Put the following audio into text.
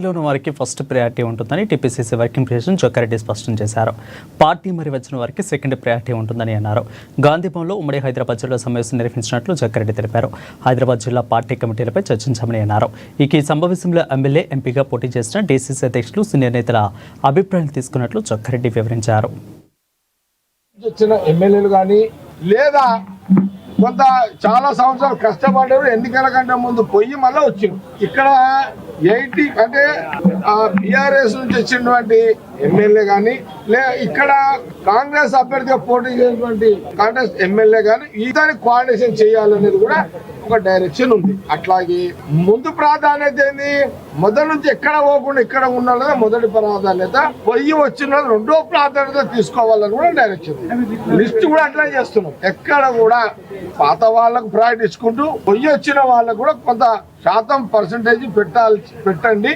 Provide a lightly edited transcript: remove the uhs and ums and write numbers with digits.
లోని వారికి first priority ఉంటుందని టీపీసీసీ వర్కింగ్ ప్రెసిడెంట్ జొక్కారెడ్డి స్పష్టం చేశారు. పార్టీ మరి వచ్చిన వారికి సెకండ్ ప్రయారిటీ ఉంటుందని అన్నారు. గాంధీభవన్లో ఉమ్మడి హైదరాబాద్ జిల్లా సమావేశం నిర్వహించినట్లు జొక్కారెడ్డి తెలిపారు. హైదరాబాద్ జిల్లా పార్టీ కమిటీలపై చర్చించామని అన్నారు. ఈ సమావేశంలో ఎమ్మెల్యే, ఎంపీగా పోటీ చేసిన డీసీసీ అధ్యక్షులు, సీనియర్ నేతల అభిప్రాయాలు తీసుకున్నట్లు జొక్కారెడ్డి వివరించారు. ఎమ్మెల్యేలు కానీ లేదా కొంత చాలా సంవత్సరాలు కష్టపడ్డారు, ఎన్నికల కంటే ముందు పోయి మళ్ళీ వచ్చింది. ఇక్కడ 80 అంటే బీఆర్ఎస్ నుంచి వచ్చినటువంటి ఎమ్మెల్యే కానీ ఇక్కడ కాంగ్రెస్ అభ్యర్థిగా పోటీ చేసినటువంటి కాంగ్రెస్ ఎమ్మెల్యే కానీ ఇతని కోఆర్డినేషన్ చేయాలనేది కూడా ఒక డైరెక్షన్ ఉంది. అట్లాగే ముందు ప్రాధాన్యత ఏంది, మొదటి నుంచి ఎక్కడ పోకుండా ఇక్కడ ఉండాలనే మొదటి ప్రాధాన్యత, పొయ్యి వచ్చిన రెండో ప్రాధాన్యత తీసుకోవాలని కూడా డైరెక్షన్. లిస్ట్ కూడా అట్లా చేస్తున్నాం. ఎక్కడ కూడా పాత వాళ్ళకు ప్రయారిటీ ఇచ్చుకుంటూ పొయ్యి వచ్చిన వాళ్ళకు కూడా కొంత శాతం పర్సంటేజ్ పెట్టండి.